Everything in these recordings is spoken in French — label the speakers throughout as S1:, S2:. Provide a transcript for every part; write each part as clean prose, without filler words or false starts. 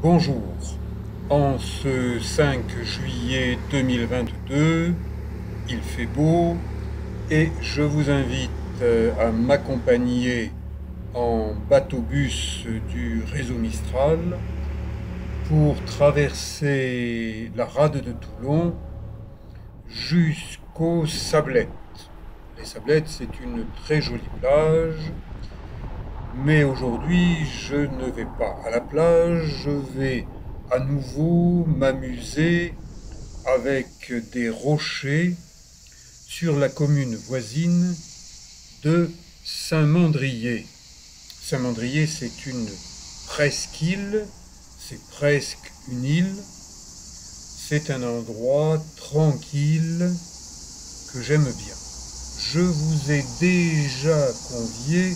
S1: Bonjour, en ce 5 juillet 2022, il fait beau et je vous invite à m'accompagner en bateau-bus du réseau Mistral pour traverser la rade de Toulon jusqu'aux Sablettes. Les Sablettes, c'est une très jolie plage, mais aujourd'hui, je ne vais pas à la plage, je vais à nouveau m'amuser avec des rochers sur la commune voisine de Saint-Mandrier. Saint-Mandrier, c'est une presqu'île, c'est presque une île, c'est un endroit tranquille que j'aime bien. Je vous ai déjà convié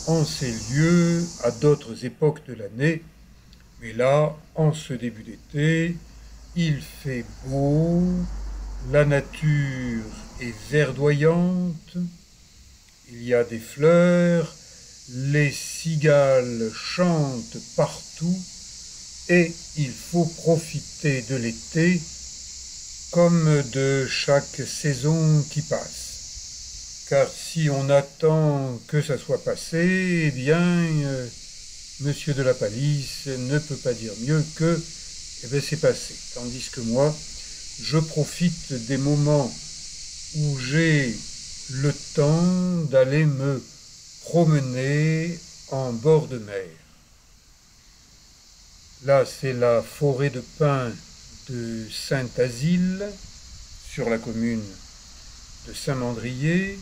S1: en ces lieux à d'autres époques de l'année, mais là, en ce début d'été, il fait beau, la nature est verdoyante, il y a des fleurs, les cigales chantent partout et il faut profiter de l'été comme de chaque saison qui passe. Car si on attend que ça soit passé, eh bien, Monsieur de la Palisse ne peut pas dire mieux que c'est passé. Tandis que moi, je profite des moments où j'ai le temps d'aller me promener en bord de mer. Là, c'est la forêt de pins de Saint-Asile, sur la commune de Saint-Mandrier.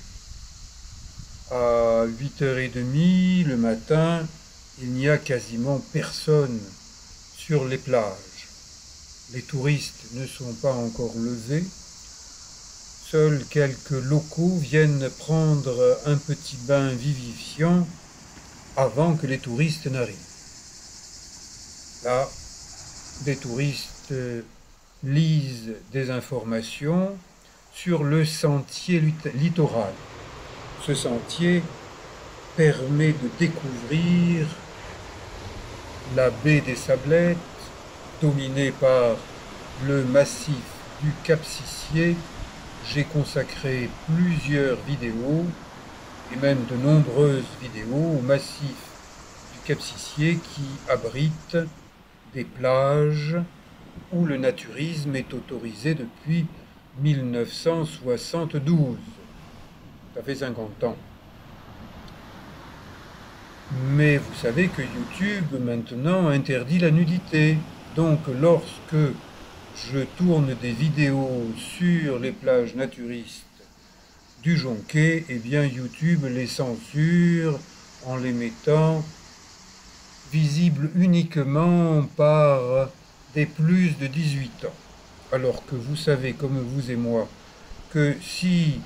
S1: À 8h30 le matin, il n'y a quasiment personne sur les plages. Les touristes ne sont pas encore levés. Seuls quelques locaux viennent prendre un petit bain vivifiant avant que les touristes n'arrivent. Là, des touristes lisent des informations sur le sentier littoral. Ce sentier permet de découvrir la baie des Sablettes, dominée par le massif du Cap-Sicier. J'ai consacré plusieurs vidéos, et même de nombreuses vidéos, au massif du Cap-Sicier qui abrite des plages où le naturisme est autorisé depuis 1972. Ça fait 50 ans. Mais vous savez que YouTube maintenant interdit la nudité. Donc lorsque je tourne des vidéos sur les plages naturistes du Jonquet, eh bien YouTube les censure en les mettant visibles uniquement par des plus de 18 ans. Alors que vous savez, comme vous et moi, que si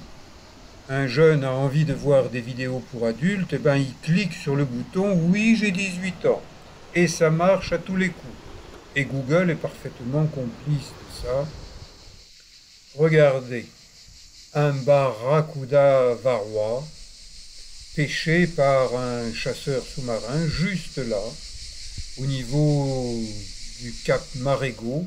S1: un jeune a envie de voir des vidéos pour adultes, eh ben il clique sur le bouton «Oui, j'ai 18 ans». Et ça marche à tous les coups. Et Google est parfaitement complice de ça. Regardez, un barracuda varrois, pêché par un chasseur sous-marin, juste là, au niveau du cap Marégo.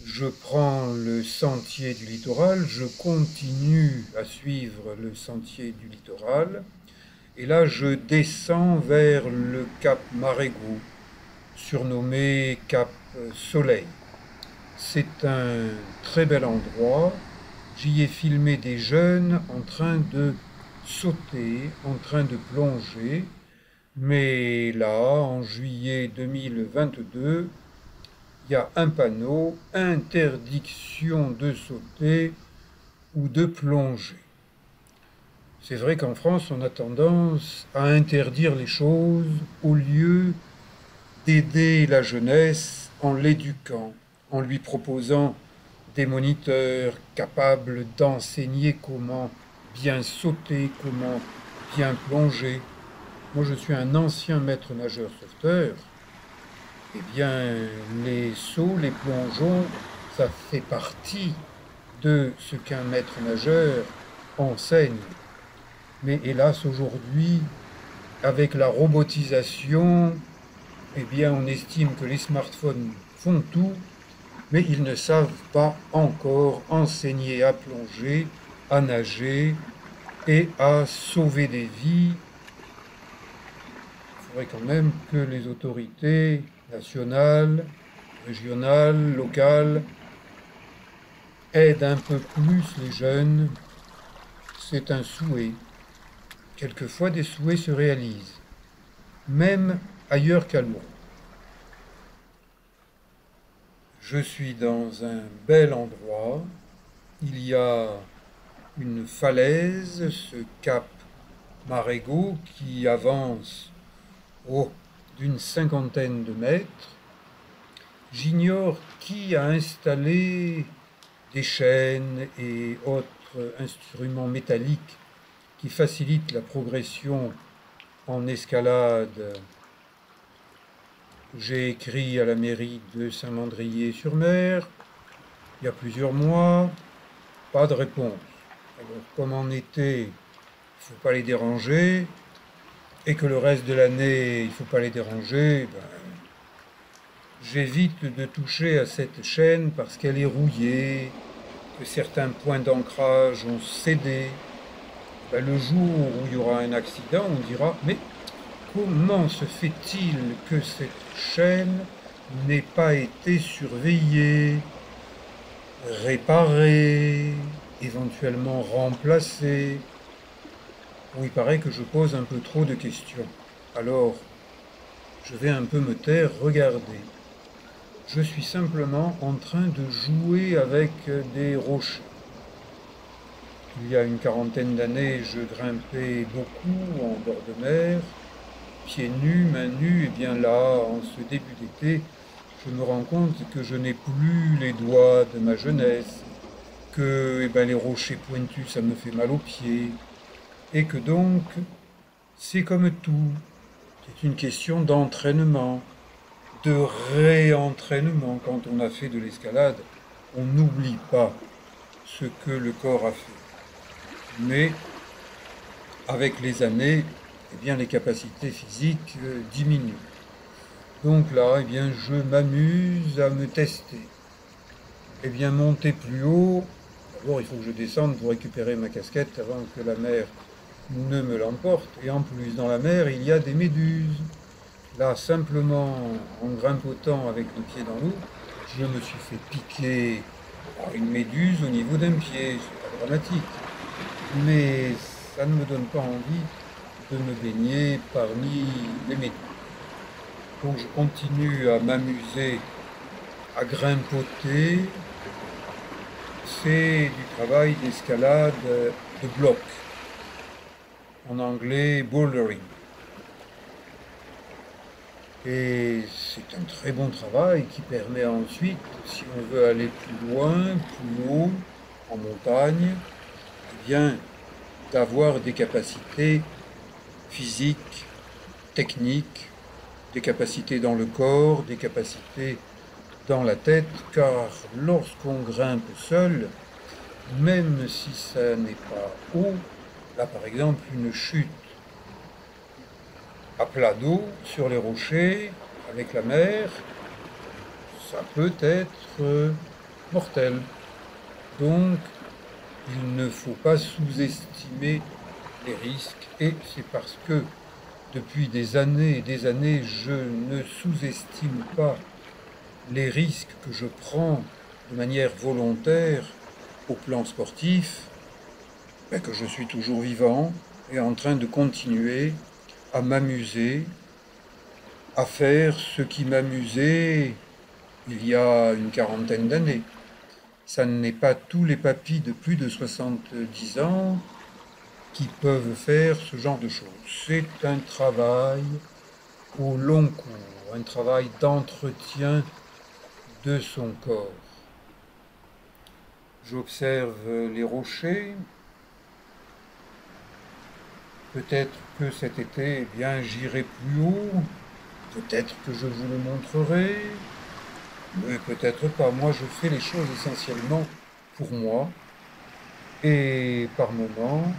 S1: Je prends le sentier du littoral, je continue à suivre le sentier du littoral, et là je descends vers le cap Marégo, surnommé Cap Soleil. C'est un très bel endroit. J'y ai filmé des jeunes en train de sauter, en train de plonger. Mais là, en juillet 2022, il y a un panneau interdiction de sauter ou de plonger. C'est vrai qu'en France, on a tendance à interdire les choses au lieu d'aider la jeunesse en l'éduquant, en lui proposant des moniteurs capables d'enseigner comment bien sauter, comment bien plonger. Moi, je suis un ancien maître nageur sauveteur. Eh bien, les sauts, les plongeons, ça fait partie de ce qu'un maître nageur enseigne. Mais hélas, aujourd'hui, avec la robotisation, eh bien, on estime que les smartphones font tout, mais ils ne savent pas encore enseigner à plonger, à nager et à sauver des vies. Il faudrait quand même que les autorités nationales, régionales, locales aident un peu plus les jeunes. C'est un souhait. Quelquefois, des souhaits se réalisent, même ailleurs qu'à Lourdes. Je suis dans un bel endroit. Il y a une falaise, ce cap Marégo, qui avance d'une cinquantaine de mètres. J'ignore qui a installé des chaînes et autres instruments métalliques qui facilitent la progression en escalade. J'ai écrit à la mairie de Saint-Mandrier-sur-Mer il y a plusieurs mois, pas de réponse. Alors, comme en été, il ne faut pas les déranger, et que le reste de l'année, il ne faut pas les déranger, j'évite de toucher à cette chaîne parce qu'elle est rouillée, que certains points d'ancrage ont cédé. Le jour où il y aura un accident, on dira, mais comment se fait-il que cette chaîne n'ait pas été surveillée, réparée, éventuellement remplacée? Bon, il paraît que je pose un peu trop de questions. Alors, je vais un peu me taire, regarder. Je suis simplement en train de jouer avec des rochers. Il y a une quarantaine d'années, je grimpais beaucoup en bord de mer, pieds nus, mains nues, et bien là, en ce début d'été, je me rends compte que je n'ai plus les doigts de ma jeunesse, que les rochers pointus, ça me fait mal aux pieds, et que donc, c'est comme tout, c'est une question d'entraînement, de réentraînement. Quand on a fait de l'escalade, on n'oublie pas ce que le corps a fait. Mais avec les années, eh bien, les capacités physiques diminuent. Donc là, eh bien, je m'amuse à me tester. Eh bien, monter plus haut, d'abord il faut que je descende pour récupérer ma casquette avant que la mer ne me l'emporte. Et en plus, dans la mer, il y a des méduses. Là, simplement, en grimpotant avec le pied dans l'eau, je me suis fait piquer par une méduse au niveau d'un pied. C'est pas dramatique. Mais ça ne me donne pas envie de me baigner parmi les méduses. Donc je continue à m'amuser, à grimpoter. C'est du travail d'escalade de bloc. En anglais, bouldering. Et c'est un très bon travail qui permet ensuite, si on veut aller plus loin, plus haut, en montagne, eh bien, d'avoir des capacités physiques, techniques, des capacités dans le corps, des capacités dans la tête, car lorsqu'on grimpe seul, même si ça n'est pas haut, là par exemple une chute à plat d'eau sur les rochers avec la mer, ça peut être mortel. Donc il ne faut pas sous-estimer les risques, et c'est parce que depuis des années et des années, je ne sous-estime pas les risques que je prends de manière volontaire au plan sportif, que je suis toujours vivant et en train de continuer à m'amuser, à faire ce qui m'amusait il y a une quarantaine d'années. Ça n'est pas tous les papys de plus de 70 ans qui peuvent faire ce genre de choses. C'est un travail au long cours, un travail d'entretien de son corps. J'observe les rochers. Peut-être que cet été, eh bien, j'irai plus haut. Peut-être que je vous le montrerai. Mais peut-être pas. Moi, je fais les choses essentiellement pour moi. Et par moments,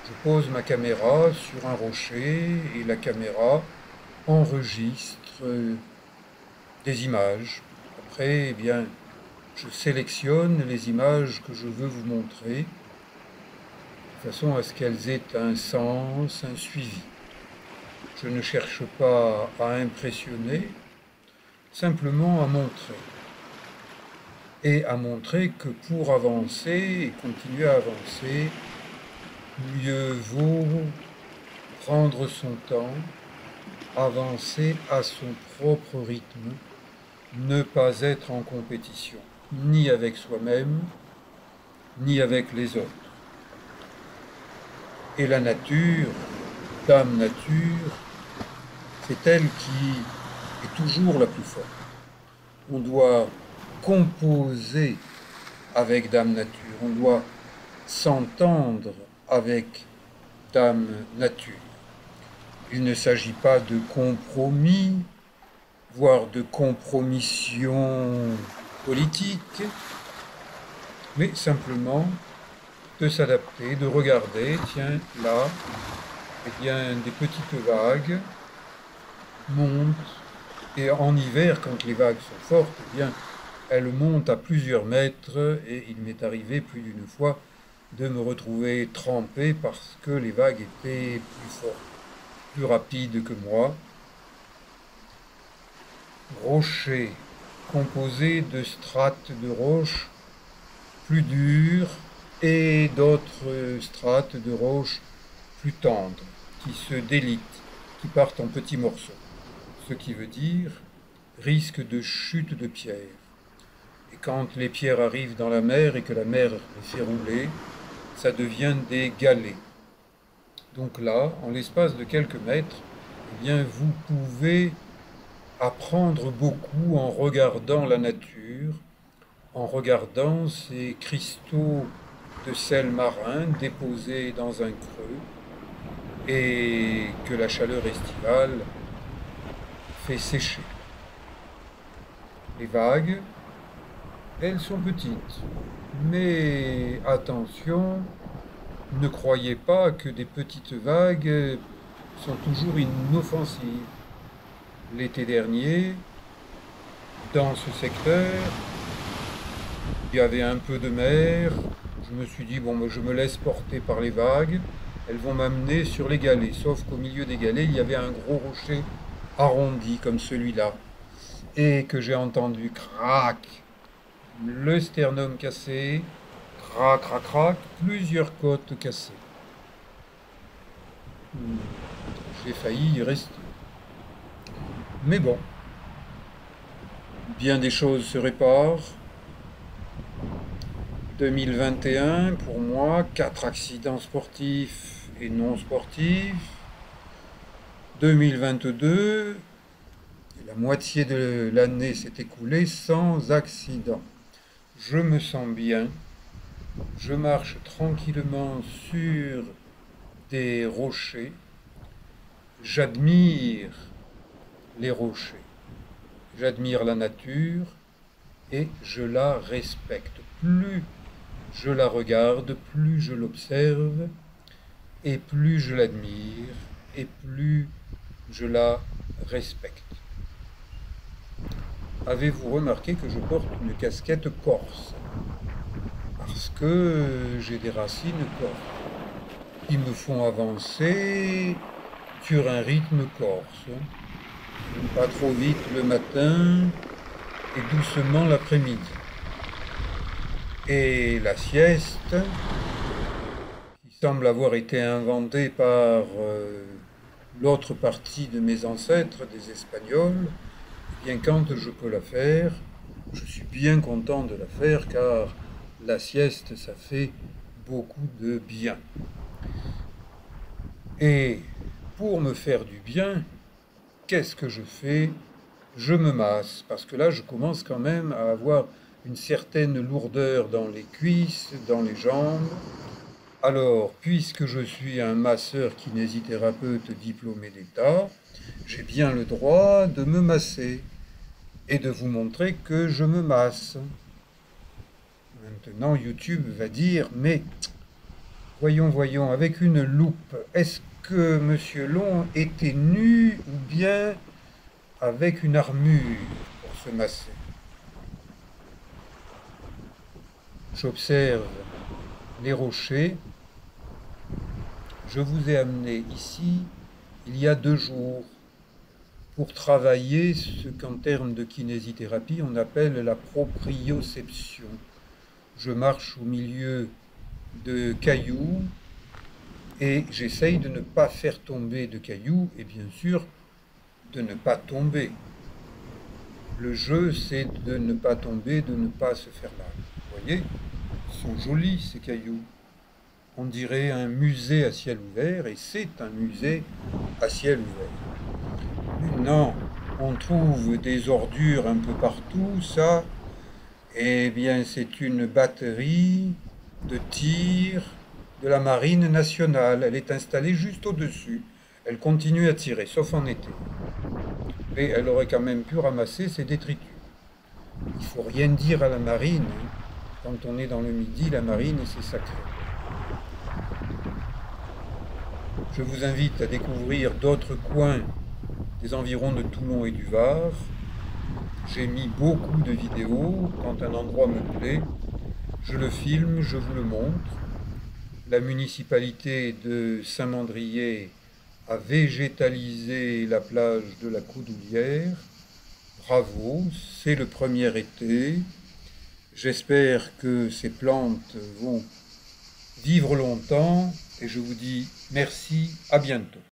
S1: je pose ma caméra sur un rocher et la caméra enregistre des images. Après, eh bien, je sélectionne les images que je veux vous montrer, de façon à ce qu'elles aient un sens, un suivi. Je ne cherche pas à impressionner, simplement à montrer. Et à montrer que pour avancer et continuer à avancer, mieux vaut prendre son temps, avancer à son propre rythme, ne pas être en compétition, ni avec soi-même, ni avec les autres. Et la nature, Dame Nature, c'est elle qui est toujours la plus forte. On doit composer avec Dame Nature, on doit s'entendre avec Dame Nature. Il ne s'agit pas de compromis, voire de compromission politique, mais simplement de s'adapter, de regarder, tiens, là, eh bien, des petites vagues montent, et en hiver, quand les vagues sont fortes, eh bien, elles montent à plusieurs mètres, et il m'est arrivé plus d'une fois de me retrouver trempé parce que les vagues étaient plus fortes, plus rapides que moi. Rochers composés de strates de roches plus dures et d'autres strates de roches plus tendres, qui se délitent, qui partent en petits morceaux. Ce qui veut dire risque de chute de pierres. Et quand les pierres arrivent dans la mer et que la mer les fait rouler, ça devient des galets. Donc là, en l'espace de quelques mètres, eh bien, vous pouvez apprendre beaucoup en regardant la nature, en regardant ces cristaux de sel marin déposés dans un creux et que la chaleur estivale fait sécher. Les vagues, elles sont petites, mais attention, ne croyez pas que des petites vagues sont toujours inoffensives. L'été dernier, dans ce secteur, il y avait un peu de mer. Je me suis dit, bon, je me laisse porter par les vagues. Elles vont m'amener sur les galets. Sauf qu'au milieu des galets, il y avait un gros rocher arrondi comme celui-là. Et que j'ai entendu crac, le sternum cassé, crac, crac, crac, plusieurs côtes cassées. J'ai failli y rester. Mais bon, bien des choses se réparent. 2021, pour moi, 4 accidents sportifs et non sportifs. 2022, la moitié de l'année s'est écoulée sans accident. Je me sens bien, je marche tranquillement sur des rochers, j'admire les rochers, j'admire la nature et je la respecte. Plus je la regarde, plus je l'observe et plus je l'admire et plus je la respecte. Avez-vous remarqué que je porte une casquette corse? Parce que j'ai des racines corses qui me font avancer sur un rythme corse. Pas trop vite le matin et doucement l'après-midi. Et la sieste, qui semble avoir été inventée par l'autre partie de mes ancêtres, des Espagnols, bien quand je peux la faire, je suis bien content de la faire car la sieste, ça fait beaucoup de bien. Et pour me faire du bien, qu'est-ce que je fais? Je me masse, parce que là, je commence quand même à avoir une certaine lourdeur dans les cuisses, dans les jambes. Alors, puisque je suis un masseur kinésithérapeute diplômé d'État, j'ai bien le droit de me masser et de vous montrer que je me masse. Maintenant, YouTube va dire, mais voyons, avec une loupe, est-ce que Monsieur Long était nu ou bien avec une armure pour se masser. J'observe les rochers. Je vous ai amené ici il y a 2 jours pour travailler ce qu'en termes de kinésithérapie on appelle la proprioception. Je marche au milieu de cailloux et j'essaye de ne pas faire tomber de cailloux et bien sûr de ne pas tomber. Le jeu, c'est de ne pas tomber, de ne pas se faire mal. Vous voyez, ils sont jolis ces cailloux. On dirait un musée à ciel ouvert et c'est un musée à ciel ouvert. Maintenant, on trouve des ordures un peu partout, ça, eh bien c'est une batterie de tir de la marine nationale. Elle est installée juste au-dessus. Elle continue à tirer, sauf en été. Mais elle aurait quand même pu ramasser ses détritus. Il ne faut rien dire à la marine. Quand on est dans le Midi, la marine, c'est sacré. Je vous invite à découvrir d'autres coins des environs de Toulon et du Var. J'ai mis beaucoup de vidéos. Quand un endroit me plaît, je le filme, je vous le montre. La municipalité de Saint-Mandrier a végétalisé la plage de la Coudoulière. Bravo, c'est le premier été. J'espère que ces plantes vont vivre longtemps et je vous dis merci, à bientôt.